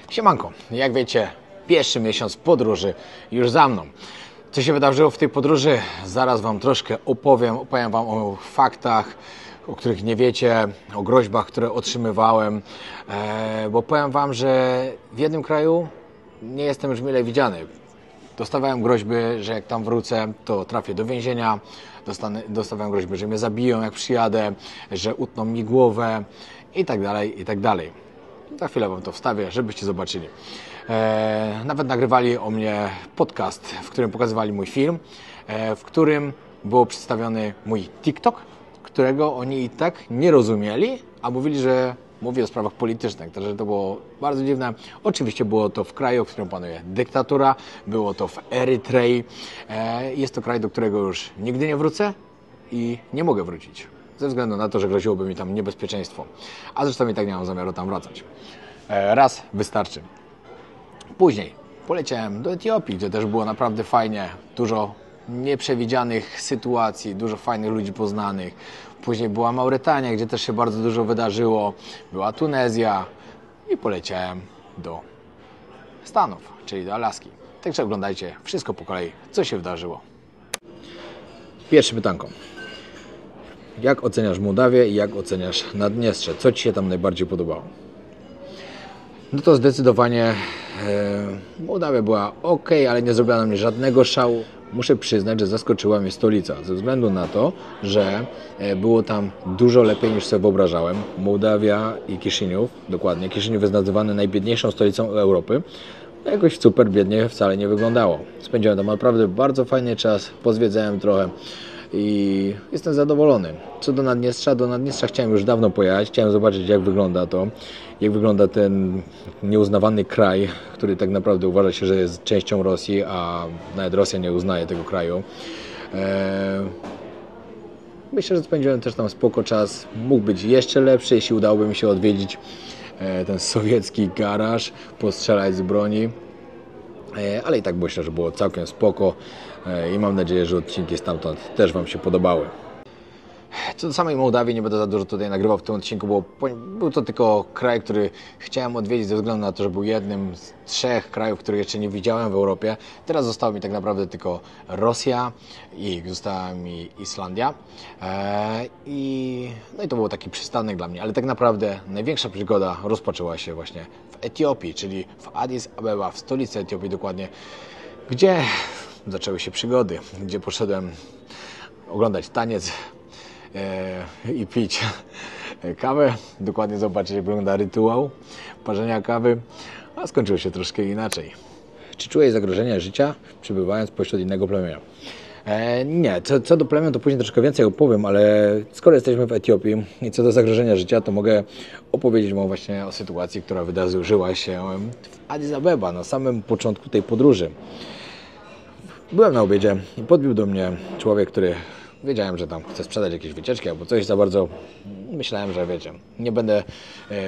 Siemanko, jak wiecie, pierwszy miesiąc podróży już za mną. Co się wydarzyło w tej podróży? Zaraz Wam troszkę opowiem Wam o faktach, o których nie wiecie, o groźbach, które otrzymywałem, bo powiem Wam, że w jednym kraju nie jestem już mile widziany. Dostawałem groźby, że jak tam wrócę, to trafię do więzienia, dostawałem groźby, że mnie zabiją jak przyjadę, że utną mi głowę i tak dalej, i tak dalej. Za chwilę Wam to wstawię, żebyście zobaczyli. Nawet nagrywali o mnie podcast, w którym pokazywali mój film, w którym był przedstawiony mój TikTok, którego oni i tak nie rozumieli, a mówili, że mówię o sprawach politycznych, także to było bardzo dziwne. Oczywiście było to w kraju, w którym panuje dyktatura, było to w Erytrei. Jest to kraj, do którego już nigdy nie wrócę i nie mogę wrócić, ze względu na to, że groziłoby mi tam niebezpieczeństwo. A zresztą i tak nie mam zamiaru tam wracać. Raz wystarczy. Później poleciałem do Etiopii, gdzie też było naprawdę fajnie, dużo nieprzewidzianych sytuacji, dużo fajnych ludzi poznanych. Później była Mauretania, gdzie też się bardzo dużo wydarzyło. Była Tunezja i poleciałem do Stanów, czyli do Alaski. Także oglądajcie wszystko po kolei, co się wydarzyło. Pierwsze pytanko. Jak oceniasz Mołdawię i jak oceniasz Naddniestrze? Co Ci się tam najbardziej podobało? No to zdecydowanie Mołdawia była ok, ale nie zrobiła na mnie żadnego szału. Muszę przyznać, że zaskoczyła mnie stolica, ze względu na to, że było tam dużo lepiej niż sobie wyobrażałem. Mołdawia i Kiszyniow, dokładnie. Kiszyniow jest nazywany najbiedniejszą stolicą Europy. Jakoś super biednie wcale nie wyglądało. Spędziłem tam naprawdę bardzo fajny czas, pozwiedzałem trochę i jestem zadowolony. Co do Naddniestrza chciałem już dawno pojechać, chciałem zobaczyć, jak wygląda to, jak wygląda ten nieuznawany kraj, który tak naprawdę uważa się, że jest częścią Rosji, a nawet Rosja nie uznaje tego kraju. Myślę, że spędziłem też tam spoko czas, mógł być jeszcze lepszy, jeśli udałoby mi się odwiedzić ten sowiecki garaż, postrzelać z broni. Ale i tak myślę, że było całkiem spoko i mam nadzieję, że odcinki stamtąd też Wam się podobały. Co do samej Mołdawii, nie będę za dużo tutaj nagrywał w tym odcinku, bo był to tylko kraj, który chciałem odwiedzić ze względu na to, że był jednym z 3 krajów, których jeszcze nie widziałem w Europie. Teraz została mi tak naprawdę tylko Rosja i została mi Islandia. No i to był taki przystanek dla mnie, ale tak naprawdę największa przygoda rozpoczęła się właśnie w Etiopii, czyli w Addis Abeba, w stolicy Etiopii dokładnie, gdzie zaczęły się przygody, gdzie poszedłem oglądać taniec i pić kawę, dokładnie zobaczyć, jak wygląda rytuał parzenia kawy, a skończyło się troszkę inaczej. Czy czujesz zagrożenie życia, przebywając pośród innego plemienia? Nie, co do plemion to później troszkę więcej opowiem, ale skoro jesteśmy w Etiopii i co do zagrożenia życia, to mogę opowiedzieć Wam właśnie o sytuacji, która wydarzyła się w Addis Abeba, na samym początku tej podróży. Byłem na obiedzie i podbił do mnie człowiek, który wiedziałem, że tam chce sprzedać jakieś wycieczki albo coś za bardzo. Myślałem, że wiecie, nie będę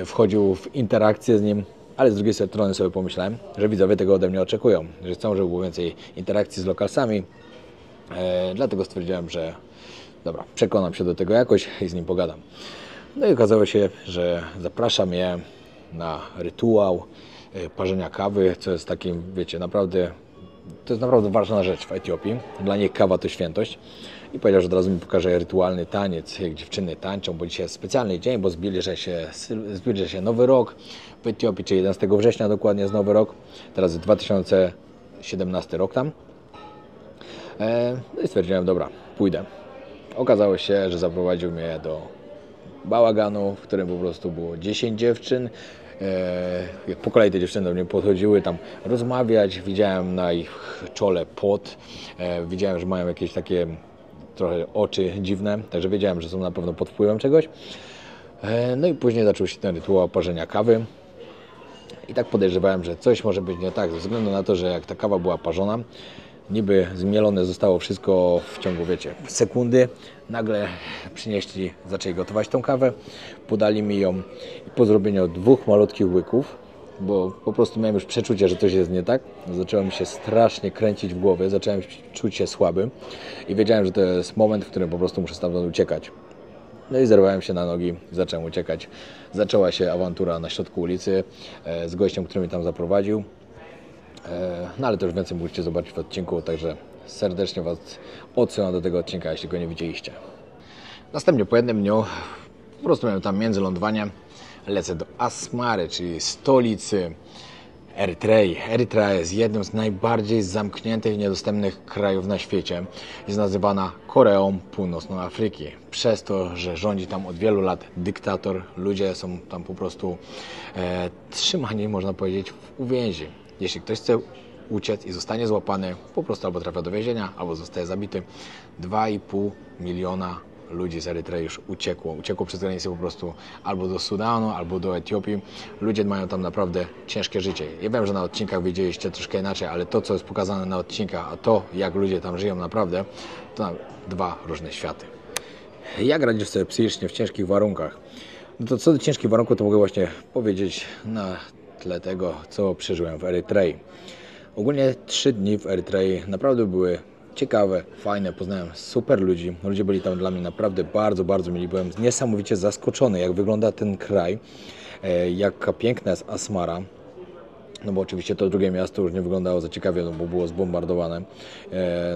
wchodził w interakcję z nim, ale z drugiej strony sobie pomyślałem, że widzowie tego ode mnie oczekują, że chcą, żeby było więcej interakcji z lokalsami. Dlatego stwierdziłem, że dobra, przekonam się do tego jakoś i z nim pogadam. No i okazało się, że zaprasza mnie na rytuał parzenia kawy, co jest takim, wiecie, naprawdę, to jest naprawdę ważna rzecz w Etiopii. Dla nich kawa to świętość. I powiedział, że od razu mi pokaże rytualny taniec, jak dziewczyny tańczą, bo dzisiaj jest specjalny dzień, bo zbliża się Nowy Rok w Etiopii, czyli 11 września dokładnie jest Nowy Rok. Teraz jest 2017 rok tam. No i stwierdziłem, dobra, pójdę. Okazało się, że zaprowadził mnie do bałaganu, w którym po prostu było 10 dziewczyn. Jak po kolei te dziewczyny do mnie podchodziły tam rozmawiać, widziałem na ich czole pot, widziałem, że mają jakieś takie trochę oczy dziwne, także wiedziałem, że są na pewno pod wpływem czegoś. No i później zaczął się ten rytuał parzenia kawy i tak podejrzewałem, że coś może być nie tak, ze względu na to, że jak ta kawa była parzona, niby zmielone zostało wszystko w ciągu, wiecie, sekundy. Nagle przynieśli, zaczęli gotować tą kawę, podali mi ją i po zrobieniu 2 malutkich łyków, bo po prostu miałem już przeczucie, że coś jest nie tak, zaczęło mi się strasznie kręcić w głowie, zacząłem czuć się słaby i wiedziałem, że to jest moment, w którym po prostu muszę stamtąd uciekać. No i zerwałem się na nogi, zacząłem uciekać. Zaczęła się awantura na środku ulicy z gościem, który mnie tam zaprowadził. No ale to już więcej musicie zobaczyć w odcinku, także serdecznie Was odsyłam do tego odcinka, jeśli go nie widzieliście. Następnie po jednym dniu, po prostu miałem tam międzylądowanie, lecę do Asmary, czyli stolicy Erytrei. Erytrea jest jednym z najbardziej zamkniętych i niedostępnych krajów na świecie. Jest nazywana Koreą Północną Afryki. Przez to, że rządzi tam od wielu lat dyktator, ludzie są tam po prostu trzymani, można powiedzieć, w uwięzi. Jeśli ktoś chce uciec i zostanie złapany, po prostu albo trafia do więzienia, albo zostaje zabity. 2,5 miliona ludzi z Erytrei już uciekło przez granicę po prostu albo do Sudanu, albo do Etiopii. Ludzie mają tam naprawdę ciężkie życie. Ja wiem, że na odcinkach widzieliście troszkę inaczej, ale to, co jest pokazane na odcinkach, a to, jak ludzie tam żyją naprawdę, to dwa różne światy. Jak radzisz sobie psychicznie w ciężkich warunkach? No to co do ciężkich warunków, to mogę właśnie powiedzieć na tle tego, co przeżyłem w Erytrei. Ogólnie 3 dni w Erytrei naprawdę były ciekawe, fajne, poznałem super ludzi. Ludzie byli tam dla mnie naprawdę bardzo, bardzo mili. Byłem niesamowicie zaskoczony, jak wygląda ten kraj, jaka piękna jest Asmara. No bo oczywiście to drugie miasto już nie wyglądało za ciekawie, no bo było zbombardowane.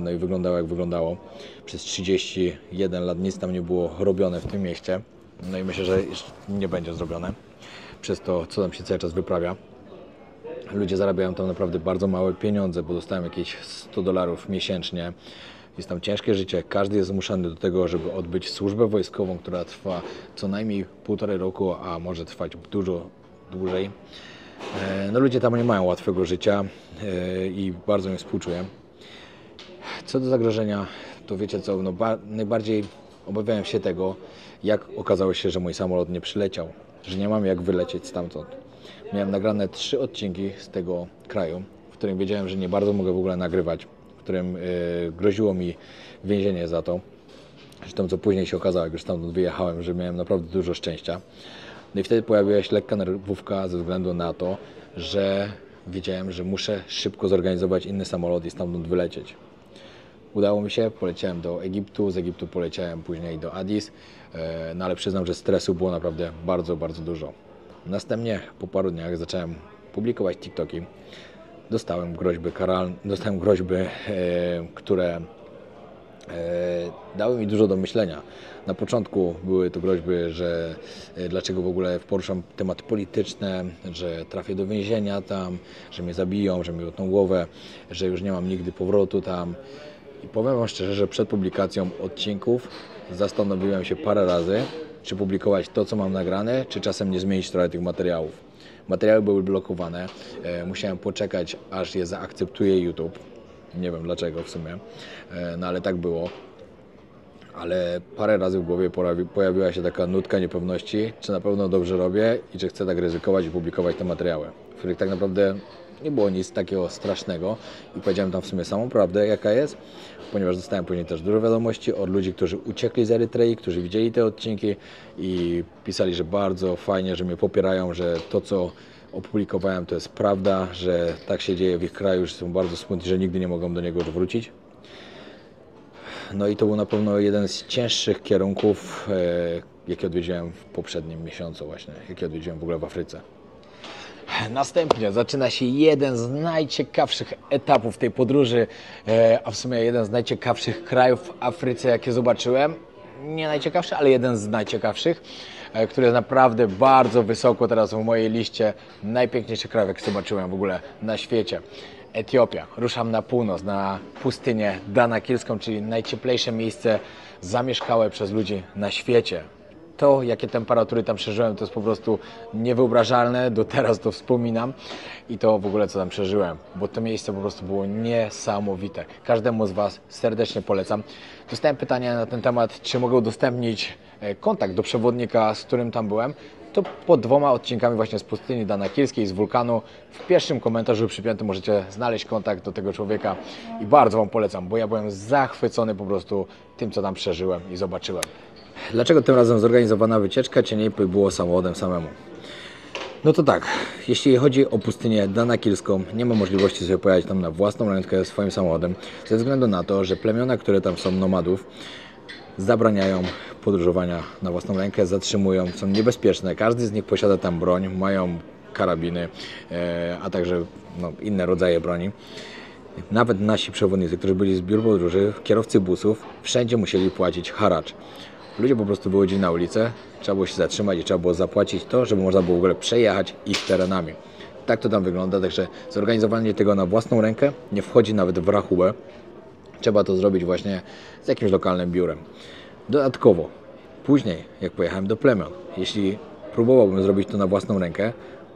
No i wyglądało jak wyglądało. Przez 31 lat nic tam nie było robione w tym mieście. No i myślę, że nie będzie zrobione przez to, co tam się cały czas wyprawia. Ludzie zarabiają tam naprawdę bardzo małe pieniądze, bo dostałem jakieś $100 miesięcznie. Jest tam ciężkie życie. Każdy jest zmuszany do tego, żeby odbyć służbę wojskową, która trwa co najmniej 1,5 roku, a może trwać dużo dłużej. No ludzie tam nie mają łatwego życia i bardzo im współczuję. Co do zagrożenia, to wiecie co, no najbardziej obawiałem się tego, jak okazało się, że mój samolot nie przyleciał, że nie mam jak wylecieć stamtąd. Miałem nagrane 3 odcinki z tego kraju, w którym wiedziałem, że nie bardzo mogę w ogóle nagrywać, w którym groziło mi więzienie za to. Zresztą co później się okazało, jak już stamtąd wyjechałem, że miałem naprawdę dużo szczęścia. No i wtedy pojawiła się lekka nerwówka ze względu na to, że wiedziałem, że muszę szybko zorganizować inny samolot i stamtąd wylecieć. Udało mi się, poleciałem do Egiptu, z Egiptu poleciałem później do Addis, no ale przyznam, że stresu było naprawdę bardzo, bardzo dużo. Następnie po paru dniach zacząłem publikować TikToki. Dostałem groźby, które dały mi dużo do myślenia. Na początku były to groźby, że dlaczego w ogóle poruszam tematy polityczne, że trafię do więzienia tam, że mnie zabiją, że mi utną głowę, że już nie mam nigdy powrotu tam. I powiem Wam szczerze, że przed publikacją odcinków zastanowiłem się parę razy, czy publikować to, co mam nagrane, czy czasem nie zmienić trochę tych materiałów. Materiały były blokowane, musiałem poczekać, aż je zaakceptuje YouTube. Nie wiem dlaczego w sumie, no ale tak było. Ale parę razy w głowie pojawiła się taka nutka niepewności, czy na pewno dobrze robię i czy chcę tak ryzykować i publikować te materiały, w których tak naprawdę nie było nic takiego strasznego i powiedziałem tam w sumie samą prawdę, jaka jest, ponieważ dostałem później też dużo wiadomości od ludzi, którzy uciekli z Erytrei, którzy widzieli te odcinki i pisali, że bardzo fajnie, że mnie popierają, że to, co opublikowałem, to jest prawda, że tak się dzieje w ich kraju, że są bardzo smutni, że nigdy nie mogą do niego wrócić. No i to był na pewno jeden z cięższych kierunków, jakie odwiedziłem w poprzednim miesiącu właśnie, jakie odwiedziłem w ogóle w Afryce. Następnie zaczyna się jeden z najciekawszych etapów tej podróży, a w sumie jeden z najciekawszych krajów w Afryce, jakie zobaczyłem. Nie najciekawszy, ale jeden z najciekawszych, który jest naprawdę bardzo wysoko teraz w mojej liście najpiękniejszych krajów, jakie zobaczyłem w ogóle na świecie. Etiopia. Ruszam na północ, na pustynię danakilską, czyli najcieplejsze miejsce zamieszkałe przez ludzi na świecie. To, jakie temperatury tam przeżyłem, to jest po prostu niewyobrażalne. Do teraz to wspominam i to w ogóle, co tam przeżyłem, bo to miejsce po prostu było niesamowite. Każdemu z Was serdecznie polecam. Dostałem pytanie na ten temat, czy mogę udostępnić kontakt do przewodnika, z którym tam byłem. To pod 2 odcinkami właśnie z pustyni danakilskiej, z wulkanu. W pierwszym komentarzu przypiętym możecie znaleźć kontakt do tego człowieka i bardzo Wam polecam, bo ja byłem zachwycony po prostu tym, co tam przeżyłem i zobaczyłem. Dlaczego tym razem zorganizowana wycieczka, czy nie było samochodem samemu? No to tak, jeśli chodzi o pustynię danakilską, nie ma możliwości sobie pojechać tam na własną rękę swoim samochodem, ze względu na to, że plemiona, które tam są nomadów, zabraniają podróżowania na własną rękę, zatrzymują, są niebezpieczne. Każdy z nich posiada tam broń, mają karabiny, a także inne rodzaje broni. Nawet nasi przewodnicy, którzy byli z biur podróży, kierowcy busów, wszędzie musieli płacić haracz. Ludzie po prostu wychodzili na ulicę, trzeba było się zatrzymać i trzeba było zapłacić to, żeby można było w ogóle przejechać ich terenami. Tak to tam wygląda, także zorganizowanie tego na własną rękę nie wchodzi nawet w rachubę. Trzeba to zrobić właśnie z jakimś lokalnym biurem. Dodatkowo, później jak pojechałem do plemion, jeśli próbowałbym zrobić to na własną rękę,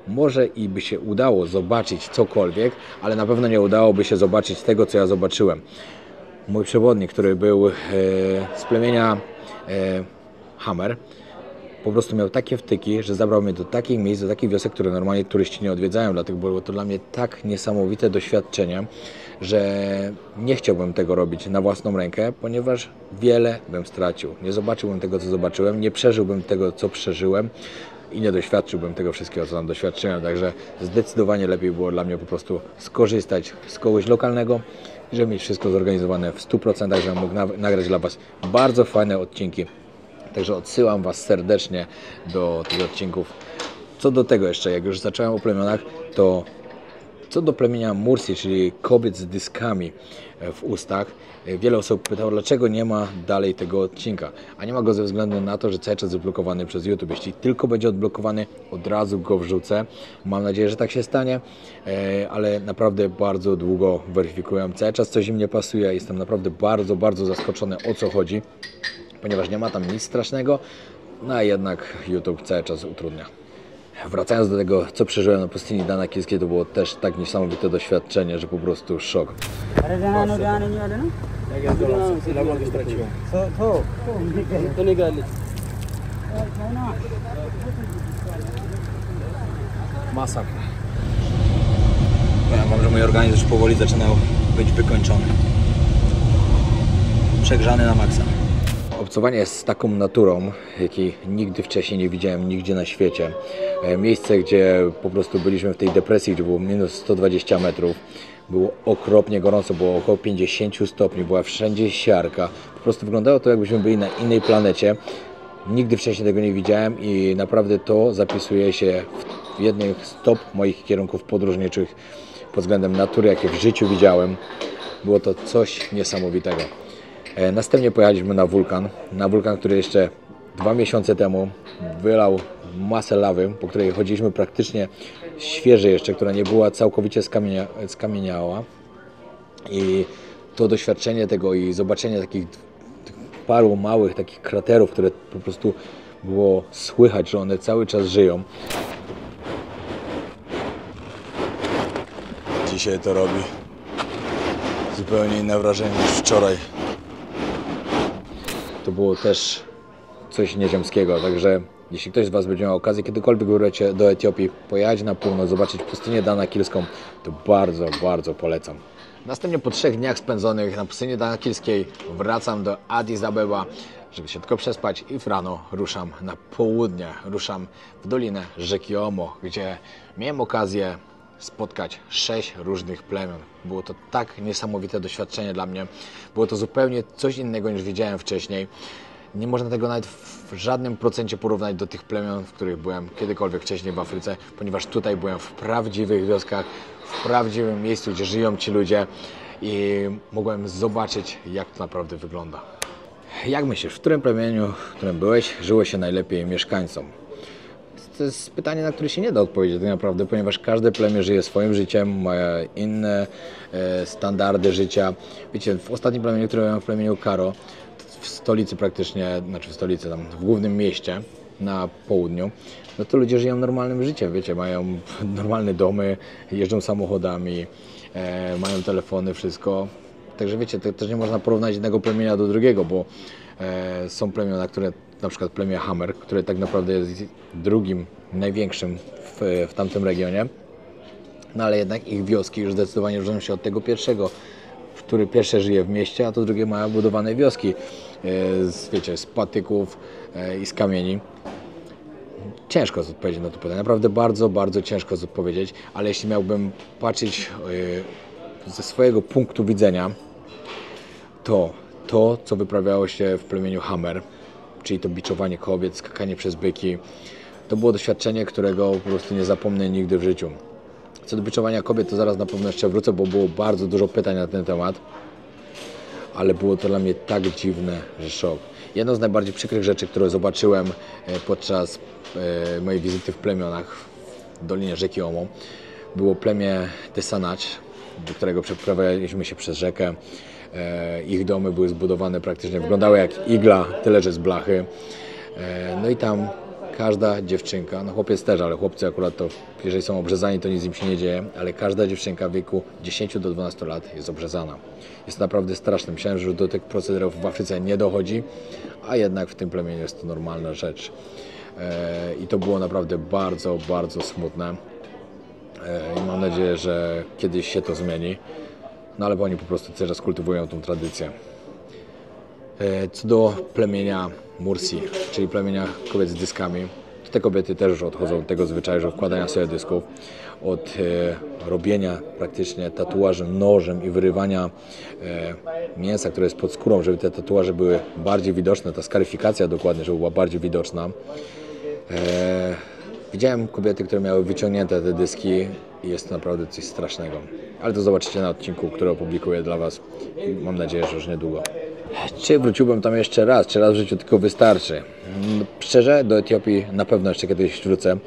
może i by się udało zobaczyć cokolwiek, ale na pewno nie udałoby się zobaczyć tego, co ja zobaczyłem. Mój przewodnik, który był z plemienia Hammer, po prostu miał takie wtyki, że zabrał mnie do takich miejsc, do takich wiosek, które normalnie turyści nie odwiedzają, dlatego było to dla mnie tak niesamowite doświadczenie, że nie chciałbym tego robić na własną rękę, ponieważ wiele bym stracił. Nie zobaczyłbym tego, co zobaczyłem, nie przeżyłbym tego, co przeżyłem i nie doświadczyłbym tego wszystkiego, co tam doświadczyłem. Także zdecydowanie lepiej było dla mnie po prostu skorzystać z kogoś lokalnego, żeby mieć wszystko zorganizowane w 100%, żebym mógł nagrać dla Was bardzo fajne odcinki. Także odsyłam Was serdecznie do tych odcinków. Co do tego jeszcze, jak już zacząłem o plemionach, to co do plemienia Mursi, czyli kobiet z dyskami w ustach, wiele osób pytało, dlaczego nie ma dalej tego odcinka. A nie ma go ze względu na to, że cały czas jest zablokowany przez YouTube. Jeśli tylko będzie odblokowany, od razu go wrzucę. Mam nadzieję, że tak się stanie, ale naprawdę bardzo długo weryfikuję. Cały czas coś im nie pasuje. Jestem naprawdę bardzo, bardzo zaskoczony, o co chodzi, ponieważ nie ma tam nic strasznego, no a jednak YouTube cały czas utrudnia. Wracając do tego, co przeżyłem na pustyni Danakilskiej, to było też tak niesamowite doświadczenie, że po prostu szok. Masakra. Powiem Wam, że mój organizm już powoli zaczynał być wykończony. Przegrzany na maksa. Obcowanie z taką naturą, jakiej nigdy wcześniej nie widziałem nigdzie na świecie. Miejsce, gdzie po prostu byliśmy w tej depresji, gdzie było minus 120 metrów. Było okropnie gorąco, było około 50 stopni, była wszędzie siarka. Po prostu wyglądało to, jakbyśmy byli na innej planecie. Nigdy wcześniej tego nie widziałem i naprawdę to zapisuje się w jednym z top moich kierunków podróżniczych pod względem natury, jakie w życiu widziałem. Było to coś niesamowitego. Następnie pojechaliśmy na wulkan, który jeszcze 2 miesiące temu wylał masę lawy, po której chodziliśmy praktycznie świeżej jeszcze, która nie była całkowicie skamieniała. I to doświadczenie tego i zobaczenie takich paru małych takich kraterów, które po prostu było słychać, że one cały czas żyją. Dzisiaj to robi zupełnie inne wrażenie niż wczoraj. To było też coś nieziemskiego, także jeśli ktoś z Was będzie miał okazję kiedykolwiek wybrać się do Etiopii, pojechać na północ, zobaczyć pustynię Danakilską, to bardzo, bardzo polecam. Następnie po 3 dniach spędzonych na pustyni Danakilskiej wracam do Addis Abeba, żeby się tylko przespać i w rano ruszam na południe, ruszam w dolinę rzeki Omo, gdzie miałem okazję spotkać 6 różnych plemion. Było to tak niesamowite doświadczenie dla mnie. Było to zupełnie coś innego niż widziałem wcześniej. Nie można tego nawet w żadnym procencie porównać do tych plemion, w których byłem kiedykolwiek wcześniej w Afryce, ponieważ tutaj byłem w prawdziwych wioskach, w prawdziwym miejscu, gdzie żyją ci ludzie i mogłem zobaczyć, jak to naprawdę wygląda. Jak myślisz, w którym plemieniu, w którym byłeś, żyło się najlepiej mieszkańcom? To jest pytanie, na które się nie da odpowiedzieć tak naprawdę, ponieważ każde plemię żyje swoim życiem, ma inne standardy życia. Wiecie, w ostatnim plemieniu, które byłem, w plemieniu Karo, w stolicy praktycznie, znaczy w stolicy, tam w głównym mieście na południu, no to ludzie żyją normalnym życiem, wiecie, mają normalne domy, jeżdżą samochodami, mają telefony, wszystko. Także wiecie, to też nie można porównać jednego plemienia do drugiego, bo są plemiona, które, na przykład plemię Hammer, które tak naprawdę jest drugim największym w tamtym regionie, no ale jednak ich wioski już zdecydowanie różnią się od tego pierwszego, który pierwsze żyje w mieście, a to drugie ma budowane wioski z patyków i z kamieni. Ciężko jest odpowiedzieć na to pytanie, naprawdę bardzo, bardzo ciężko jest odpowiedzieć, ale jeśli miałbym patrzeć ze swojego punktu widzenia, to to, co wyprawiało się w plemieniu Hamer, czyli to biczowanie kobiet, skakanie przez byki, to było doświadczenie, którego po prostu nie zapomnę nigdy w życiu. Co do biczowania kobiet, to zaraz na pewno jeszcze wrócę, bo było bardzo dużo pytań na ten temat, ale było to dla mnie tak dziwne, że szok. Jedną z najbardziej przykrych rzeczy, które zobaczyłem podczas mojej wizyty w plemionach w dolinie rzeki Omo, było plemię Tesanacz, do którego przeprowadziliśmy się przez rzekę. Ich domy były zbudowane praktycznie, wyglądały jak igla, tyle że z blachy. No i tam każda dziewczynka, no chłopiec też, ale chłopcy akurat to, jeżeli są obrzezani, to nic im się nie dzieje, ale każda dziewczynka w wieku 10 do 12 lat jest obrzezana. Jest to naprawdę straszne. Myślałem, że do tych procederów w Afryce nie dochodzi, a jednak w tym plemieniu jest to normalna rzecz. I to było naprawdę bardzo, bardzo smutne. I mam nadzieję, że kiedyś się to zmieni. No ale oni po prostu cały czas kultywują tą tradycję. Co do plemienia Mursi, czyli plemienia kobiet z dyskami, to te kobiety też już odchodzą od tego zwyczaju, że wkładania sobie dysków, od robienia praktycznie tatuaży nożem i wyrywania mięsa, które jest pod skórą, żeby te tatuaże były bardziej widoczne, ta skaryfikacja dokładnie, żeby była bardziej widoczna. Widziałem kobiety, które miały wyciągnięte te dyski i jest to naprawdę coś strasznego. Ale to zobaczycie na odcinku, który opublikuję dla Was. Mam nadzieję, że już niedługo. Czy wróciłbym tam jeszcze raz? Czy raz w życiu tylko wystarczy? Szczerze, do Etiopii na pewno jeszcze kiedyś wrócę.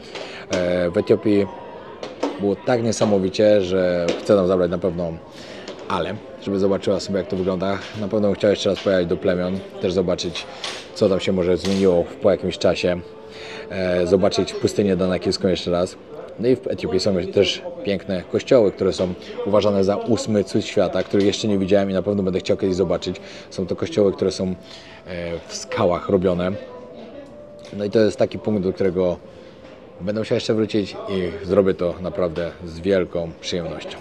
W Etiopii było tak niesamowicie, że chcę tam zabrać na pewno Ale, żeby zobaczyła sobie, jak to wygląda. Na pewno bym chciał jeszcze raz pojechać do plemion, też zobaczyć, co tam się może zmieniło po jakimś czasie. Zobaczyć pustynię danakilską jeszcze raz. No i w Etiopii są też piękne kościoły, które są uważane za 8. cud świata, których jeszcze nie widziałem i na pewno będę chciał kiedyś zobaczyć. Są to kościoły, które są w skałach robione. No i to jest taki punkt, do którego będę musiał jeszcze wrócić i zrobię to naprawdę z wielką przyjemnością.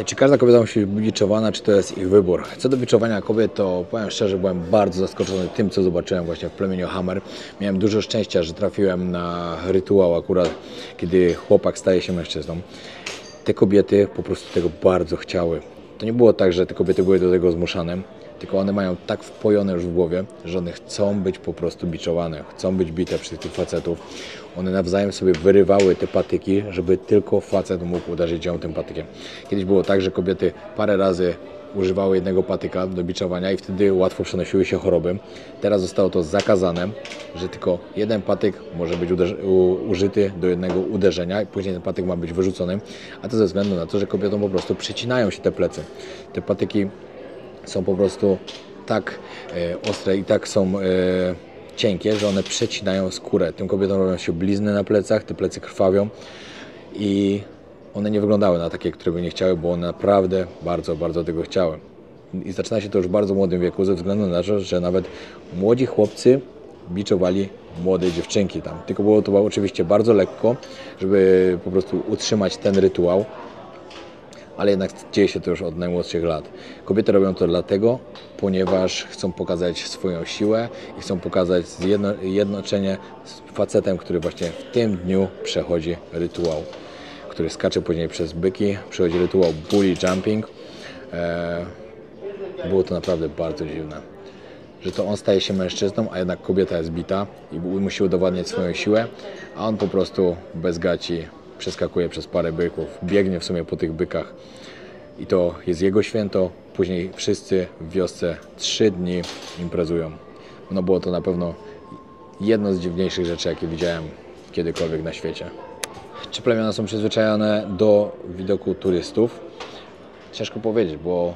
Czy każda kobieta musi być biczowana, czy to jest ich wybór? Co do biczowania kobiet, to powiem szczerze, byłem bardzo zaskoczony tym, co zobaczyłem właśnie w plemieniu Hamer. Miałem dużo szczęścia, że trafiłem na rytuał akurat, kiedy chłopak staje się mężczyzną. Te kobiety po prostu tego bardzo chciały. To nie było tak, że te kobiety były do tego zmuszane, tylko one mają tak wpojone już w głowie, że one chcą być po prostu biczowane, chcą być bite przez tych facetów. One nawzajem sobie wyrywały te patyki, żeby tylko facet mógł uderzyć ją tym patykiem. Kiedyś było tak, że kobiety parę razy używały jednego patyka do biczowania i wtedy łatwo przenosiły się choroby. Teraz zostało to zakazane, że tylko jeden patyk może być użyty do jednego uderzenia i później ten patyk ma być wyrzucony, a to ze względu na to, że kobietom po prostu przecinają się te plecy. Te patyki są po prostu tak ostre i tak są cienkie, że one przecinają skórę. Tym kobietom robią się blizny na plecach, te plecy krwawią i one nie wyglądały na takie, które by nie chciały, bo one naprawdę bardzo, bardzo tego chciały. I zaczyna się to już w bardzo młodym wieku, ze względu na to, że nawet młodzi chłopcy biczowali młode dziewczynki tam. Tylko było to oczywiście bardzo lekko, żeby po prostu utrzymać ten rytuał, ale jednak dzieje się to już od najmłodszych lat. Kobiety robią to dlatego, ponieważ chcą pokazać swoją siłę i chcą pokazać zjednoczenie z facetem, który właśnie w tym dniu przechodzi rytuał, który skacze później przez byki, przechodzi rytuał bully jumping. Było to naprawdę bardzo dziwne, że to on staje się mężczyzną, a jednak kobieta jest bita i musi udowadniać swoją siłę, a on po prostu bez gaci przeskakuje przez parę byków, biegnie w sumie po tych bykach i to jest jego święto. Później wszyscy w wiosce 3 dni imprezują. No było to na pewno jedno z dziwniejszych rzeczy, jakie widziałem kiedykolwiek na świecie. Czy plemiona są przyzwyczajone do widoku turystów? Ciężko powiedzieć, bo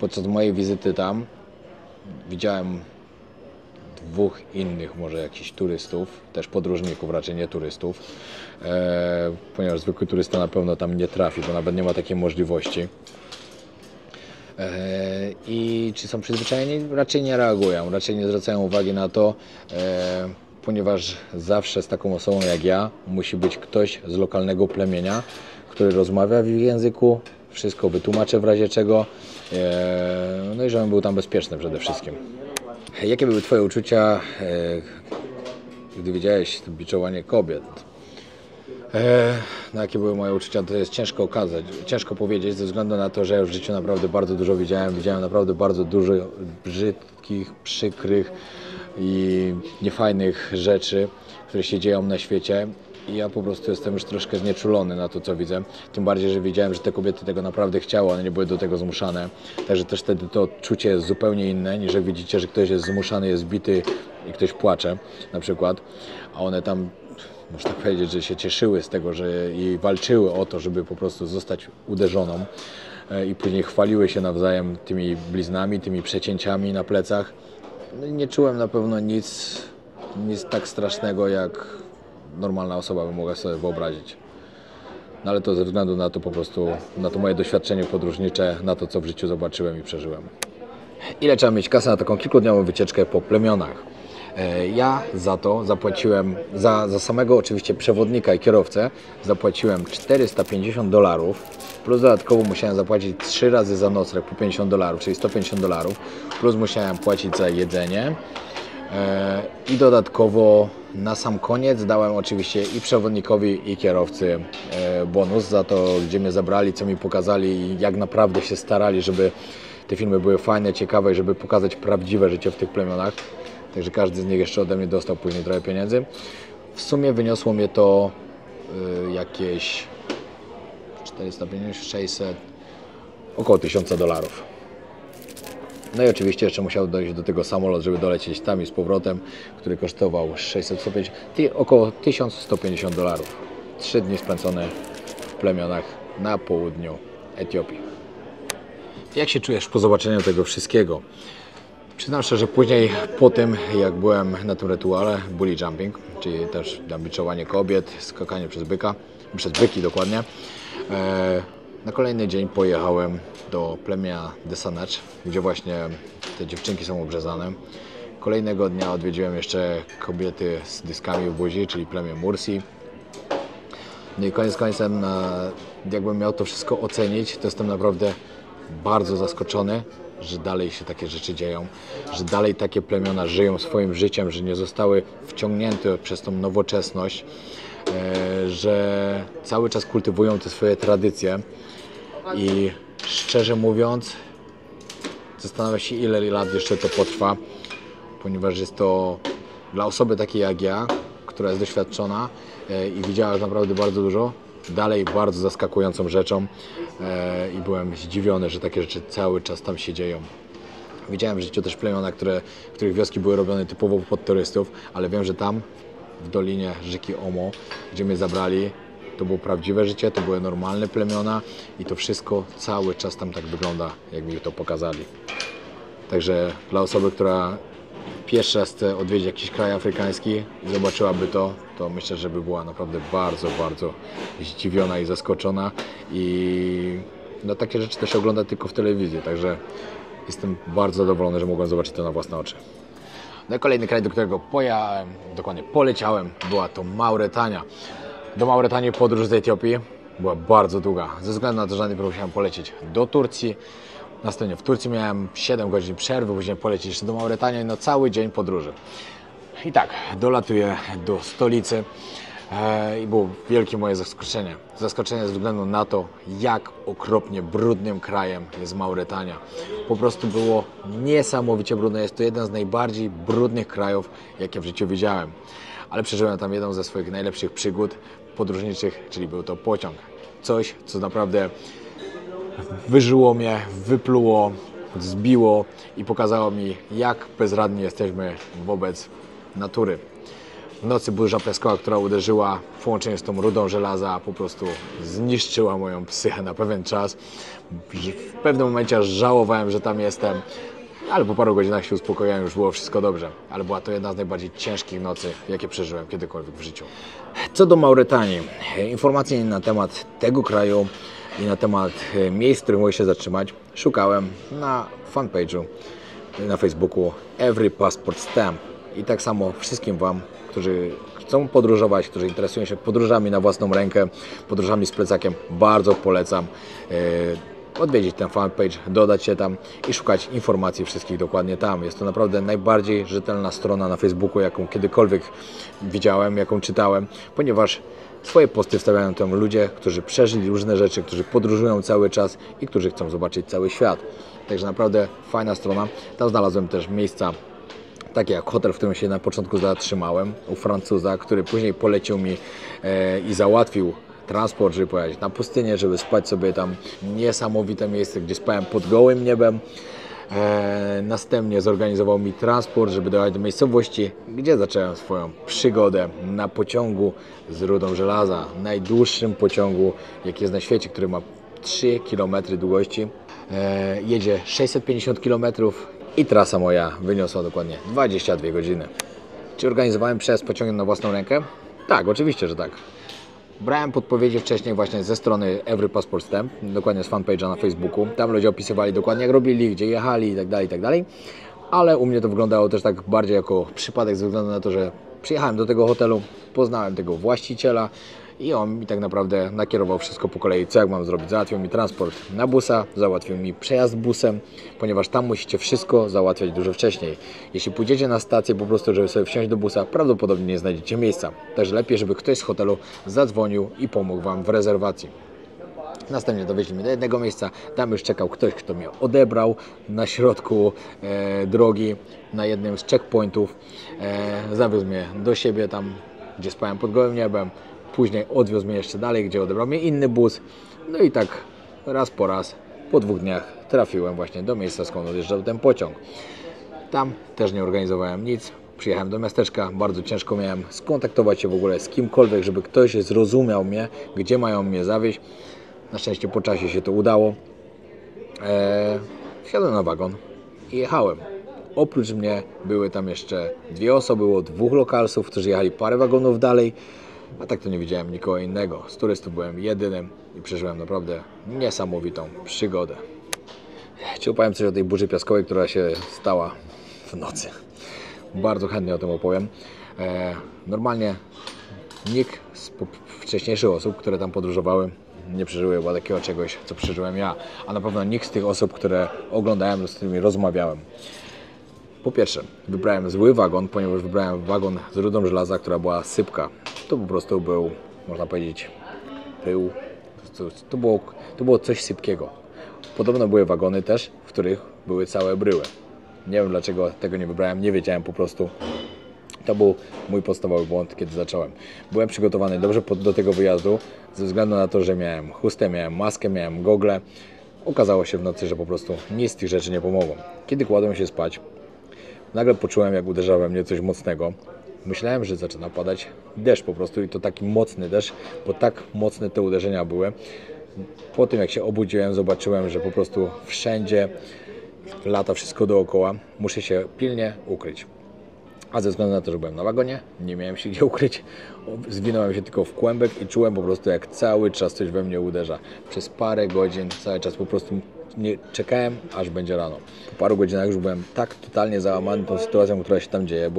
podczas mojej wizyty tam widziałem 2 innych może jakichś turystów, też podróżników, raczej nie turystów, ponieważ zwykły turysta na pewno tam nie trafi, bo nawet nie ma takiej możliwości. I czy są przyzwyczajeni? Raczej nie reagują, raczej nie zwracają uwagi na to, ponieważ zawsze z taką osobą jak ja musi być ktoś z lokalnego plemienia, który rozmawia w ich języku, wszystko wytłumaczy w razie czego, no i żebym był tam bezpieczny przede wszystkim. Jakie były Twoje uczucia, gdy widziałeś biczowanie kobiet? No, jakie były moje uczucia, to jest ciężko okazać, ciężko powiedzieć, ze względu na to, że ja w życiu naprawdę bardzo dużo widziałem. Widziałem naprawdę bardzo dużo brzydkich, przykrych i niefajnych rzeczy, które się dzieją na świecie. I ja po prostu jestem już troszkę znieczulony na to, co widzę. Tym bardziej, że wiedziałem, że te kobiety tego naprawdę chciały, one nie były do tego zmuszane. Także też wtedy to odczucie jest zupełnie inne, niż jak widzicie, że ktoś jest zmuszany, jest bity i ktoś płacze na przykład. A one tam, można powiedzieć, że się cieszyły z tego, że i walczyły o to, żeby po prostu zostać uderzoną. I później chwaliły się nawzajem tymi bliznami, tymi przecięciami na plecach. No i nie czułem na pewno nic tak strasznego, jak normalna osoba by mogła sobie wyobrazić. No ale to ze względu na to po prostu, na to moje doświadczenie podróżnicze, na to, co w życiu zobaczyłem i przeżyłem. Ile trzeba mieć kasy na taką kilkudniową wycieczkę po plemionach? Ja za to zapłaciłem, za samego oczywiście przewodnika i kierowcę, zapłaciłem $450, plus dodatkowo musiałem zapłacić 3 razy za nocleg po $50, czyli $150, plus musiałem płacić za jedzenie. I dodatkowo na sam koniec dałem oczywiście i przewodnikowi, i kierowcy bonus za to, gdzie mnie zabrali, co mi pokazali i jak naprawdę się starali, żeby te filmy były fajne, ciekawe i żeby pokazać prawdziwe życie w tych plemionach. Także każdy z nich jeszcze ode mnie dostał później trochę pieniędzy. W sumie wyniosło mnie to jakieś 450, 600, około $1000. No i oczywiście jeszcze musiał dojść do tego samolot, żeby dolecieć tam i z powrotem, który kosztował 650, około $1150. 3 dni spędzone w plemionach na południu Etiopii. Jak się czujesz po zobaczeniu tego wszystkiego? Przyznam szczerze, później po tym, jak byłem na tym rytuale bully jumping, czyli też biczowanie kobiet, skakanie przez byki dokładnie, na kolejny dzień pojechałem do plemienia Desanacz, gdzie właśnie te dziewczynki są obrzezane. Kolejnego dnia odwiedziłem jeszcze kobiety z dyskami w buzi, czyli plemię Mursi. No i koniec końcem, jakbym miał to wszystko ocenić, to jestem naprawdę bardzo zaskoczony, że dalej się takie rzeczy dzieją, że dalej takie plemiona żyją swoim życiem, że nie zostały wciągnięte przez tą nowoczesność, że cały czas kultywują te swoje tradycje i szczerze mówiąc zastanawiam się, ile lat jeszcze to potrwa, ponieważ jest to dla osoby takiej jak ja, która jest doświadczona i widziała naprawdę bardzo dużo, dalej bardzo zaskakującą rzeczą i byłem zdziwiony, że takie rzeczy cały czas tam się dzieją. Widziałem w życiu też plemiona, których wioski były robione typowo pod turystów, ale wiem, że tam w dolinie rzeki Omo, gdzie mnie zabrali, to było prawdziwe życie, to były normalne plemiona i to wszystko cały czas tam tak wygląda, jak mi to pokazali. Także dla osoby, która pierwszy raz chce odwiedzić jakiś kraj afrykański i zobaczyłaby to myślę, że by była naprawdę bardzo, bardzo zdziwiona i zaskoczona i no, takie rzeczy też ogląda tylko w telewizji, także jestem bardzo zadowolony, że mogłem zobaczyć to na własne oczy. No i kolejny kraj, do którego pojechałem, dokładnie poleciałem, była to Mauretania. Do Mauretanii podróż z Etiopii była bardzo długa, ze względu na to, że najpierw musiałem polecieć do Turcji. Następnie w Turcji miałem 7 godzin przerwy, później polecieć jeszcze do Mauretanii i na cały dzień podróży. I tak, dolatuję do stolicy i było wielkie moje zaskoczenie. Zaskoczenie ze względu na to, jak okropnie brudnym krajem jest Mauretania. Po prostu było niesamowicie brudne. Jest to jeden z najbardziej brudnych krajów, jakie w życiu widziałem. Ale przeżyłem tam jedną ze swoich najlepszych przygód podróżniczych, czyli był to pociąg. Coś, co naprawdę wyżyło mnie, wypluło, zbiło i pokazało mi, jak bezradni jesteśmy wobec natury. W nocy burza piaskowa, która uderzyła w połączeniu z tą rudą żelaza, po prostu zniszczyła moją psychę na pewien czas. W pewnym momencie aż żałowałem, że tam jestem, ale po paru godzinach się uspokoiłem, już było wszystko dobrze. Ale była to jedna z najbardziej ciężkich nocy, jakie przeżyłem kiedykolwiek w życiu. Co do Mauretanii, informacji na temat tego kraju i na temat miejsc, w których mogę się zatrzymać, szukałem na fanpage'u na Facebooku Every Passport Stamp. I tak samo wszystkim Wam, którzy chcą podróżować, którzy interesują się podróżami na własną rękę, podróżami z plecakiem, bardzo polecam odwiedzić ten fanpage, dodać się tam i szukać informacji wszystkich dokładnie tam. Jest to naprawdę najbardziej rzetelna strona na Facebooku, jaką kiedykolwiek widziałem, jaką czytałem, ponieważ Swoje posty wstawiają tam ludzie, którzy przeżyli różne rzeczy, którzy podróżują cały czas i którzy chcą zobaczyć cały świat. Także naprawdę fajna strona. Tam znalazłem też miejsca takie jak hotel, w którym się na początku zatrzymałem, u Francuza, który później polecił mi i załatwił transport, żeby pojechać na pustynię, żeby spać sobie tam. Niesamowite miejsce, gdzie spałem pod gołym niebem. Następnie zorganizował mi transport, żeby dojechać do miejscowości, gdzie zacząłem swoją przygodę na pociągu z rudą żelaza. Najdłuższym pociągu, jaki jest na świecie, który ma 3 km długości. Jedzie 650 km i trasa moja wyniosła dokładnie 22 godziny. Czy organizowałem przejazd pociągiem na własną rękę? Tak, oczywiście, że tak. Brałem podpowiedzi wcześniej właśnie ze strony Every Passport Stamp, dokładnie z fanpage'a na Facebooku. Tam ludzie opisywali dokładnie jak robili, gdzie jechali itd., itd. Ale u mnie to wyglądało też tak bardziej jako przypadek ze względu na to, że przyjechałem do tego hotelu, poznałem tego właściciela i on mi tak naprawdę nakierował wszystko po kolei, co jak mam zrobić. Załatwił mi transport na busa, załatwił mi przejazd busem, ponieważ tam musicie wszystko załatwiać dużo wcześniej. Jeśli pójdziecie na stację po prostu, żeby sobie wsiąść do busa, prawdopodobnie nie znajdziecie miejsca. Także lepiej, żeby ktoś z hotelu zadzwonił i pomógł Wam w rezerwacji. Następnie dowieźli mnie do jednego miejsca, tam już czekał ktoś, kto mnie odebrał na środku drogi, na jednym z checkpointów. Zawiózł mnie do siebie tam, gdzie spałem pod gołym niebem. Później odwiózł mnie jeszcze dalej, gdzie odebrał mnie inny bus. No i tak raz po raz, po 2 dniach trafiłem właśnie do miejsca, skąd odjeżdżał ten pociąg. Tam też nie organizowałem nic. Przyjechałem do miasteczka, bardzo ciężko miałem skontaktować się w ogóle z kimkolwiek, żeby ktoś zrozumiał mnie, gdzie mają mnie zawieźć. Na szczęście po czasie się to udało. Wsiadłem na wagon i jechałem. Oprócz mnie były tam jeszcze 2 osoby, było 2 lokalsów, którzy jechali parę wagonów dalej. A tak to nie widziałem nikogo innego. Z turystów byłem jedynym i przeżyłem naprawdę niesamowitą przygodę. Ci opowiem coś o tej burzy piaskowej, która się stała w nocy. Bardzo chętnie o tym opowiem. Normalnie nikt z wcześniejszych osób, które tam podróżowały, nie przeżyły chyba takiego czegoś, co przeżyłem ja. A na pewno nikt z tych osób, które oglądałem, z którymi rozmawiałem. Po pierwsze, wybrałem zły wagon, ponieważ wybrałem wagon z rudą żelaza, która była sypka. To po prostu był, można powiedzieć, pył. To było coś sypkiego. Podobno były wagony też, w których były całe bryły. Nie wiem dlaczego tego nie wybrałem, nie wiedziałem po prostu. To był mój podstawowy błąd, kiedy zacząłem. Byłem przygotowany dobrze do tego wyjazdu, ze względu na to, że miałem chustę, miałem maskę, miałem gogle. Okazało się w nocy, że po prostu nic z tych rzeczy nie pomogło. Kiedy kładłem się spać, nagle poczułem, jak uderzało we mnie coś mocnego. Myślałem, że zaczyna padać deszcz po prostu i to taki mocny deszcz, bo tak mocne te uderzenia były. Po tym, jak się obudziłem, zobaczyłem, że po prostu wszędzie lata wszystko dookoła. Muszę się pilnie ukryć. A ze względu na to, że byłem na wagonie, nie miałem się gdzie ukryć. Zwinąłem się tylko w kłębek i czułem po prostu, jak cały czas coś we mnie uderza. Przez parę godzin cały czas po prostu nie czekałem, aż będzie rano. Po paru godzinach już byłem tak totalnie załamany tą sytuacją, która się tam dzieje.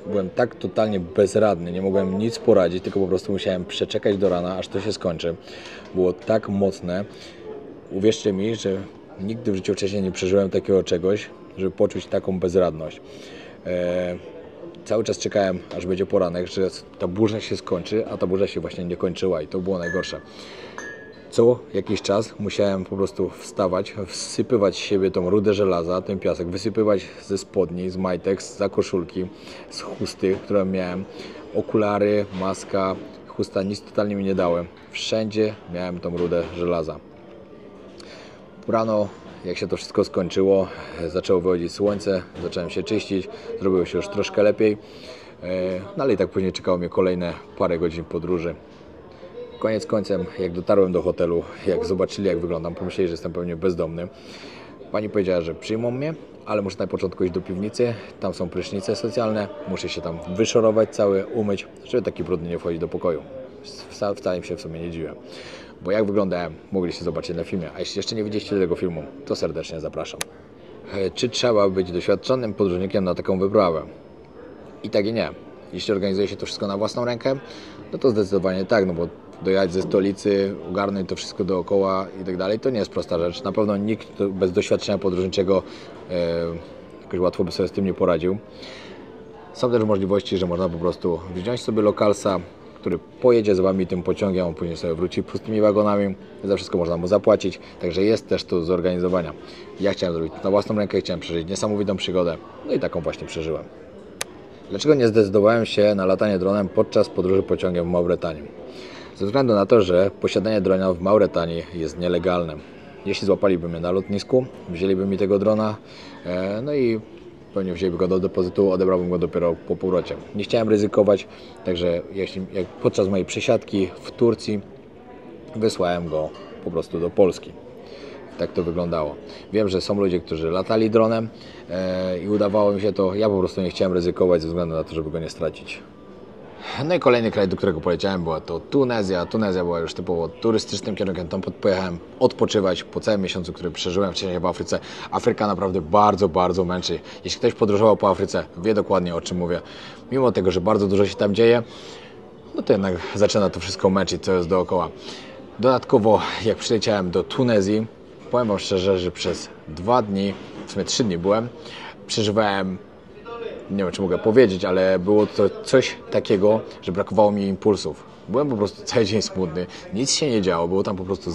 Byłem tak totalnie bezradny, nie mogłem nic poradzić, tylko po prostu musiałem przeczekać do rana, aż to się skończy. Było tak mocne. Uwierzcie mi, że nigdy w życiu wcześniej nie przeżyłem takiego czegoś, żeby poczuć taką bezradność. Cały czas czekałem, aż będzie poranek, że ta burza się skończy, a ta burza się właśnie nie kończyła i to było najgorsze. Co jakiś czas musiałem po prostu wstawać, wsypywać z siebie tą rudę żelaza, ten piasek, wysypywać ze spodni, z majtek, z koszulki, z chusty, którą miałem, okulary, maska, chusta, nic totalnie mi nie dały. Wszędzie miałem tą rudę żelaza. Rano, jak się to wszystko skończyło, zaczęło wychodzić słońce, zacząłem się czyścić, zrobiło się już troszkę lepiej, no ale i tak później czekało mnie kolejne parę godzin podróży. Koniec końcem, jak dotarłem do hotelu, jak zobaczyli, jak wyglądam, pomyśleli, że jestem pewnie bezdomny. Pani powiedziała, że przyjmą mnie, ale muszę na początku iść do piwnicy, tam są prysznice socjalne, muszę się tam wyszorować cały, umyć, żeby taki brudny nie wchodzić do pokoju. Wcale mi się w sumie nie dziwię, bo jak wyglądałem, mogliście zobaczyć na filmie, a jeśli jeszcze nie widzieliście tego filmu, to serdecznie zapraszam. Czy trzeba być doświadczonym podróżnikiem na taką wyprawę? I tak i nie. Jeśli organizuje się to wszystko na własną rękę, no to zdecydowanie tak, no bo dojechać ze stolicy, ogarnąć to wszystko dookoła i tak dalej, to nie jest prosta rzecz. Na pewno nikt bez doświadczenia podróżniczego jakoś łatwo by sobie z tym nie poradził. Są też możliwości, że można po prostu wziąć sobie lokalsa, który pojedzie z Wami tym pociągiem, a później sobie wróci pustymi wagonami. Za wszystko można mu zapłacić, także jest też to do zorganizowania. Ja chciałem zrobić to na własną rękę, chciałem przeżyć niesamowitą przygodę, no i taką właśnie przeżyłem. Dlaczego nie zdecydowałem się na latanie dronem podczas podróży pociągiem w Mauretanii? Ze względu na to, że posiadanie drona w Mauretanii jest nielegalne. Jeśli złapaliby mnie na lotnisku, wzięliby mi tego drona, no i pewnie wzięliby go do depozytu, odebrałbym go dopiero po powrocie. Nie chciałem ryzykować, także jak podczas mojej przesiadki w Turcji wysłałem go po prostu do Polski. Tak to wyglądało. Wiem, że są ludzie, którzy latali dronem i udawało mi się to. Ja po prostu nie chciałem ryzykować ze względu na to, żeby go nie stracić. No i kolejny kraj, do którego poleciałem, była to Tunezja. Tunezja była już typowo turystycznym kierunkiem. Tam pojechałem odpoczywać po całym miesiącu, który przeżyłem wcześniej w Afryce. Afryka naprawdę bardzo, bardzo męczy. Jeśli ktoś podróżował po Afryce, wie dokładnie, o czym mówię. Mimo tego, że bardzo dużo się tam dzieje, no to jednak zaczyna to wszystko męczyć, co jest dookoła. Dodatkowo, jak przyleciałem do Tunezji, powiem Wam szczerze, że przez 2 dni, w sumie 3 dni byłem, przeżywałem, nie wiem czy mogę powiedzieć, ale było to coś takiego, że brakowało mi impulsów. Byłem po prostu cały dzień smutny, nic się nie działo, było tam po prostu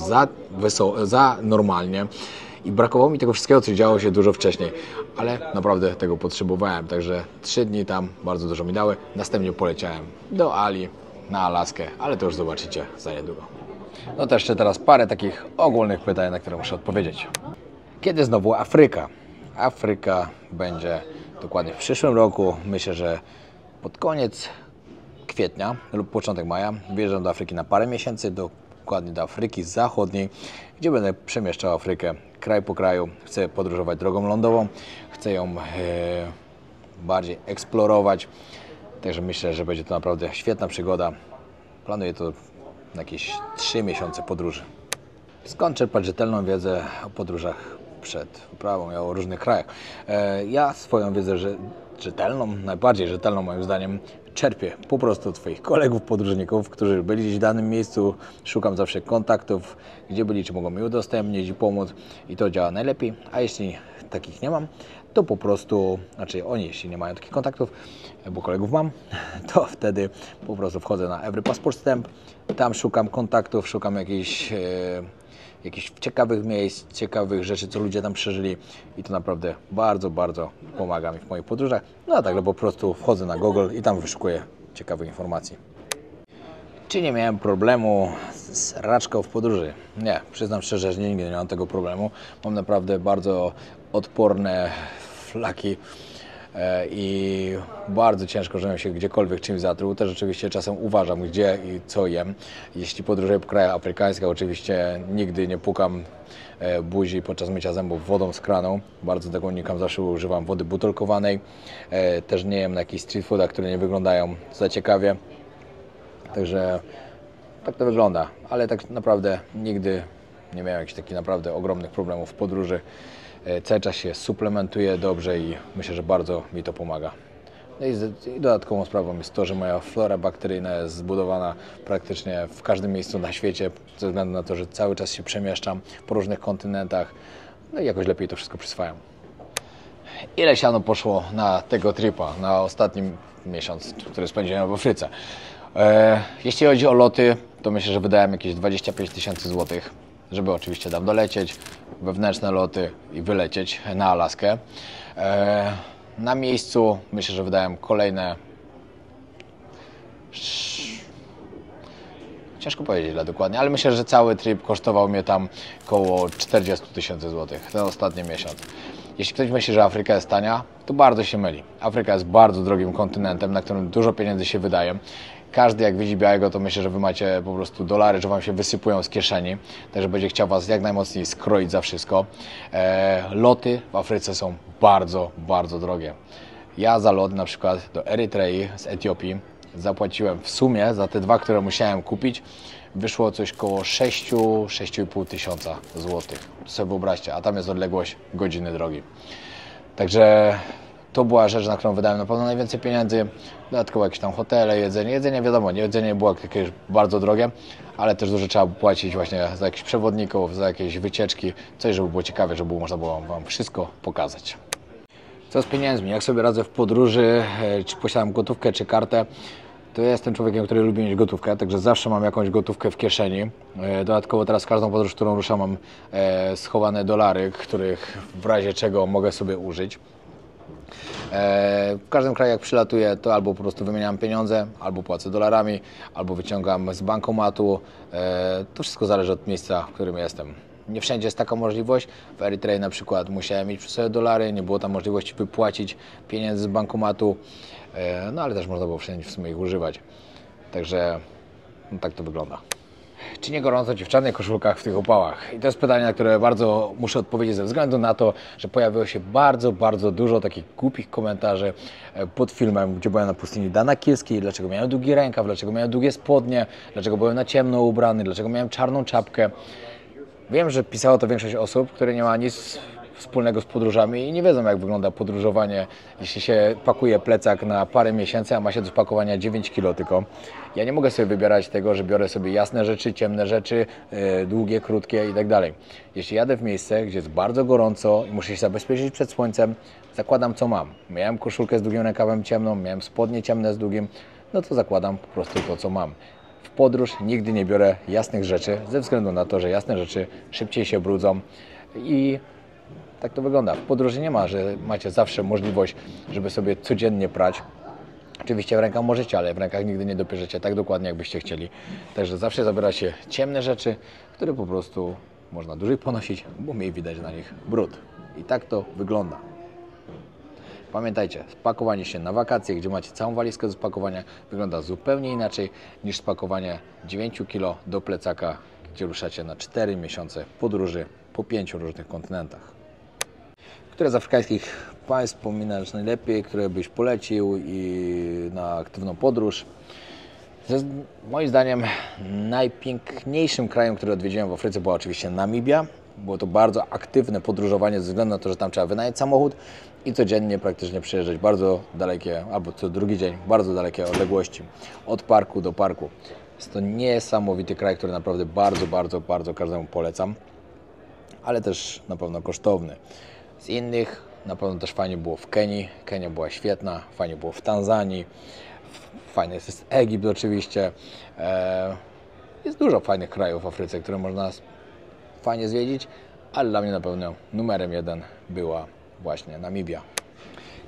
za normalnie i brakowało mi tego wszystkiego, co działo się dużo wcześniej, ale naprawdę tego potrzebowałem, także 3 dni tam bardzo dużo mi dały. Następnie poleciałem do Ali, na Alaskę, ale to już zobaczycie za niedługo. No to jeszcze teraz parę takich ogólnych pytań, na które muszę odpowiedzieć. Kiedy znowu Afryka? Afryka będzie dokładnie w przyszłym roku. Myślę, że pod koniec kwietnia lub początek maja wyjeżdżam do Afryki na parę miesięcy, dokładnie do Afryki Zachodniej, gdzie będę przemieszczał Afrykę kraj po kraju. Chcę podróżować drogą lądową, chcę ją bardziej eksplorować. Także myślę, że będzie to naprawdę świetna przygoda. Planuję to na jakieś 3 miesiące podróży. Skąd czerpać rzetelną wiedzę o podróżach przed wyprawą o różnych krajach? Ja swoją wiedzę rzetelną, najbardziej rzetelną moim zdaniem, czerpię po prostu od swoich kolegów, podróżników, którzy byli gdzieś w danym miejscu. Szukam zawsze kontaktów, gdzie byli, czy mogą mi udostępnić i pomóc i to działa najlepiej. A jeśli takich nie mam, to po prostu, znaczy oni jeśli nie mają takich kontaktów, bo kolegów mam, to wtedy po prostu wchodzę na Every Passport Stamp, tam szukam kontaktów, szukam jakichś ciekawych miejsc, ciekawych rzeczy, co ludzie tam przeżyli i to naprawdę bardzo, bardzo pomaga mi w moich podróżach. No a tak, po prostu wchodzę na Google i tam wyszukuję ciekawych informacji. Czy nie miałem problemu z raczką w podróży? Nie, przyznam szczerze, że nigdy nie miałem tego problemu. Mam naprawdę bardzo odporne flaki i bardzo ciężko, żebym się gdziekolwiek czymś zatruł. Też oczywiście czasem uważam, gdzie i co jem. Jeśli podróżuję po krajach afrykańskich, oczywiście nigdy nie pukam buzi podczas mycia zębów wodą z kranu. Bardzo tego unikam, zawsze używam wody butelkowanej. Też nie jem na jakichś street foodach, które nie wyglądają za ciekawie. Także tak to wygląda, ale tak naprawdę nigdy nie miałem jakichś takich naprawdę ogromnych problemów w podróży. Cały czas się suplementuję dobrze i myślę, że bardzo mi to pomaga. No i dodatkową sprawą jest to, że moja flora bakteryjna jest zbudowana praktycznie w każdym miejscu na świecie, ze względu na to, że cały czas się przemieszczam po różnych kontynentach, no i jakoś lepiej to wszystko przyswajam. Ile siano poszło na tego tripa, na ostatni miesiąc, który spędziłem w Afryce? Jeśli chodzi o loty, to myślę, że wydałem jakieś 25 000 złotych, żeby oczywiście tam dolecieć, wewnętrzne loty i wylecieć na Alaskę. Na miejscu myślę, że wydałem kolejne... Ciężko powiedzieć ile dokładnie, ale myślę, że cały trip kosztował mnie tam około 40 000 złotych, ten ostatni miesiąc. Jeśli ktoś myśli, że Afryka jest tania, to bardzo się myli. Afryka jest bardzo drogim kontynentem, na którym dużo pieniędzy się wydaje. Każdy jak widzi białego, to myślę, że wy macie po prostu dolary, że wam się wysypują z kieszeni, także będzie chciał was jak najmocniej skroić za wszystko. Loty w Afryce są bardzo, bardzo drogie. Ja za lot na przykład do Erytrei z Etiopii zapłaciłem w sumie za te 2, które musiałem kupić, wyszło coś koło 6-6,5 tysiąca złotych. To sobie wyobraźcie, a tam jest odległość godziny drogi. Także to była rzecz, na którą wydałem na pewno najwięcej pieniędzy. Dodatkowo jakieś tam hotele, jedzenie. Jedzenie wiadomo, jedzenie było jakieś bardzo drogie, ale też dużo trzeba płacić właśnie za jakichś przewodników, za jakieś wycieczki, coś, żeby było ciekawe, żeby można było wam wszystko pokazać. Co z pieniędzmi? Jak sobie radzę w podróży? Czy posiadam gotówkę, czy kartę? to ja jestem człowiekiem, który lubi mieć gotówkę, także zawsze mam jakąś gotówkę w kieszeni. Dodatkowo teraz każdą podróż, którą ruszam, mam schowane dolary, których w razie czego mogę sobie użyć. W każdym kraju jak przylatuję, to albo po prostu wymieniam pieniądze, albo płacę dolarami, albo wyciągam z bankomatu. To wszystko zależy od miejsca, w którym jestem. Nie wszędzie jest taka możliwość. W Erytrei na przykład musiałem mieć przy sobie dolary, nie było tam możliwości wypłacić pieniędzy z bankomatu, no ale też można było wszędzie w sumie ich używać. Także no, tak to wygląda. Czy nie gorąco Ci w czarnych koszulkach w tych opałach? I to jest pytanie, na które bardzo muszę odpowiedzieć ze względu na to, że pojawiło się bardzo dużo takich głupich komentarzy pod filmem, gdzie byłem na pustyni Danakilskiej, dlaczego miałem długi rękaw, dlaczego miałem długie spodnie, dlaczego byłem na ciemno ubrany, dlaczego miałem czarną czapkę. Wiem, że pisało to większość osób, które nie ma nic wspólnego z podróżami i nie wiedzą, jak wygląda podróżowanie, jeśli się pakuje plecak na parę miesięcy, a ma się do spakowania 9 kg tylko. Ja nie mogę sobie wybierać tego, że biorę sobie jasne rzeczy, ciemne rzeczy, długie, krótkie i tak dalej. Jeśli jadę w miejsce, gdzie jest bardzo gorąco i muszę się zabezpieczyć przed słońcem, zakładam co mam. Miałem koszulkę z długim rękawem ciemną, miałem spodnie ciemne z długim, no to zakładam po prostu to, co mam. W podróż nigdy nie biorę jasnych rzeczy, ze względu na to, że jasne rzeczy szybciej się brudzą i tak to wygląda. W podróży nie ma, że macie zawsze możliwość, żeby sobie codziennie prać. Oczywiście w rękach możecie, ale w rękach nigdy nie dopierzecie tak dokładnie, jakbyście chcieli. Także zawsze zabiera się ciemne rzeczy, które po prostu można dłużej ponosić, bo mniej widać na nich brud. I tak to wygląda. Pamiętajcie, spakowanie się na wakacje, gdzie macie całą walizkę do spakowania, wygląda zupełnie inaczej niż spakowanie 9 kg do plecaka, gdzie ruszacie na 4 miesiące podróży po 5 różnych kontynentach. Które z afrykańskich państw wspominasz najlepiej, które byś polecił i na aktywną podróż? Moim zdaniem najpiękniejszym krajem, który odwiedziłem w Afryce, była oczywiście Namibia. Było to bardzo aktywne podróżowanie ze względu na to, że tam trzeba wynająć samochód i codziennie praktycznie przejeżdżać bardzo dalekie, albo co drugi dzień, bardzo dalekie odległości od parku do parku. Jest to niesamowity kraj, który naprawdę bardzo każdemu polecam, ale też na pewno kosztowny. Z innych na pewno też fajnie było w Kenii. Kenia była świetna, fajnie było w Tanzanii, fajny jest Egipt oczywiście. Jest dużo fajnych krajów w Afryce, które można fajnie zwiedzić, ale dla mnie na pewno numerem 1 była właśnie Namibia.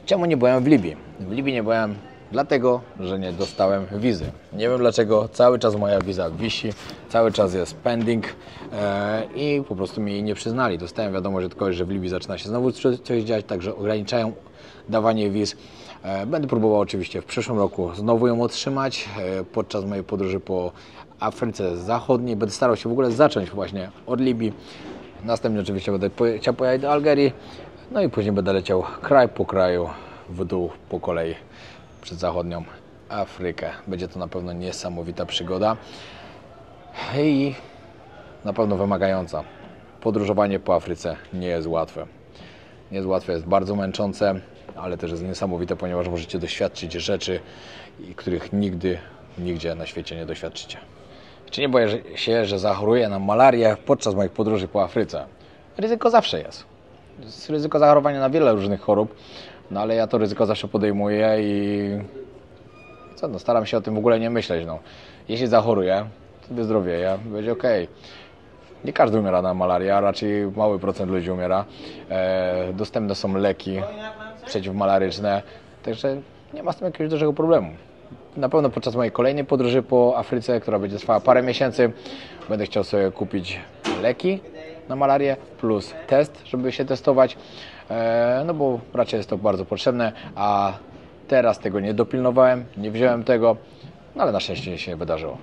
Czemu nie byłem w Libii? W Libii nie byłem dlatego, że nie dostałem wizy. Nie wiem dlaczego, cały czas moja wiza wisi, cały czas jest pending i po prostu mi jej nie przyznali. Dostałem wiadomość od kogoś, że w Libii zaczyna się znowu coś dziać, także ograniczają dawanie wiz. Będę próbował oczywiście w przyszłym roku znowu ją otrzymać podczas mojej podróży po Afryce Zachodniej. Będę starał się w ogóle zacząć właśnie od Libii. Następnie oczywiście będę chciał pojechać do Algierii. No i później będę leciał kraj po kraju w dół po kolei przez zachodnią Afrykę. Będzie to na pewno niesamowita przygoda i na pewno wymagająca. Podróżowanie po Afryce nie jest łatwe. Nie jest łatwe, jest bardzo męczące, ale też jest niesamowite, ponieważ możecie doświadczyć rzeczy, których nigdzie na świecie nie doświadczycie. Czy nie boję się, że zachoruję na malarię podczas moich podróży po Afryce? Ryzyko zawsze jest. Jest ryzyko zachorowania na wiele różnych chorób, no ale ja to ryzyko zawsze podejmuję i staram się o tym w ogóle nie myśleć. Jeśli zachoruję, to wyzdrowieję, będzie ok. Nie każdy umiera na malarię, a raczej mały procent ludzi umiera. Dostępne są leki przeciwmalaryczne, także nie ma z tym jakiegoś dużego problemu. Na pewno podczas mojej kolejnej podróży po Afryce, która będzie trwała parę miesięcy, będę chciał sobie kupić leki na malarię plus test, żeby się testować, no bo raczej jest to bardzo potrzebne, a teraz tego nie dopilnowałem, nie wziąłem tego, no ale na szczęście się nie wydarzyło.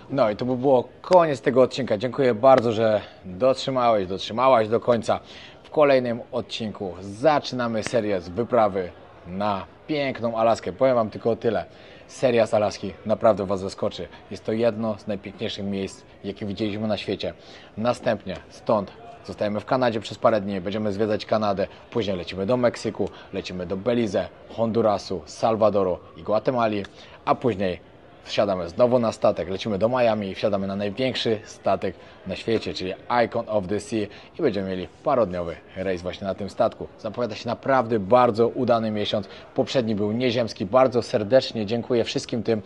No i to by było koniec tego odcinka. Dziękuję bardzo, że dotrzymałaś do końca. W kolejnym odcinku zaczynamy serię z wyprawy na piękną Alaskę. Powiem Wam tylko tyle. Seria z Alaski naprawdę Was zaskoczy. Jest to jedno z najpiękniejszych miejsc, jakie widzieliśmy na świecie. Następnie stąd zostajemy w Kanadzie przez parę dni, będziemy zwiedzać Kanadę, później lecimy do Meksyku, lecimy do Belize, Hondurasu, Salwadoru i Gwatemali, a później wsiadamy znowu na statek, lecimy do Miami i wsiadamy na największy statek na świecie, czyli Icon of the Sea i będziemy mieli parodniowy rejs właśnie na tym statku. Zapowiada się naprawdę bardzo udany miesiąc. Poprzedni był nieziemski. Bardzo serdecznie dziękuję wszystkim tym,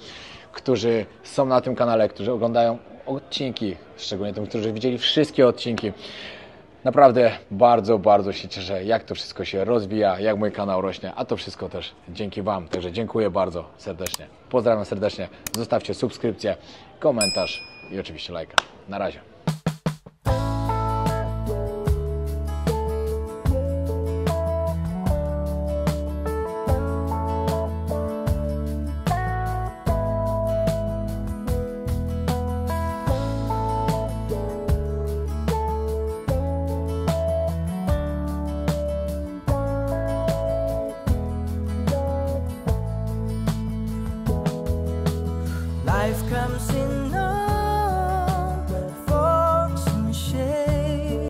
którzy są na tym kanale, którzy oglądają odcinki, szczególnie tym, którzy widzieli wszystkie odcinki. Naprawdę bardzo, bardzo się cieszę, jak to wszystko się rozwija, jak mój kanał rośnie, a to wszystko też dzięki Wam. Także dziękuję bardzo serdecznie. Pozdrawiam serdecznie. Zostawcie subskrypcję, komentarz i oczywiście lajka. Na razie. Life comes in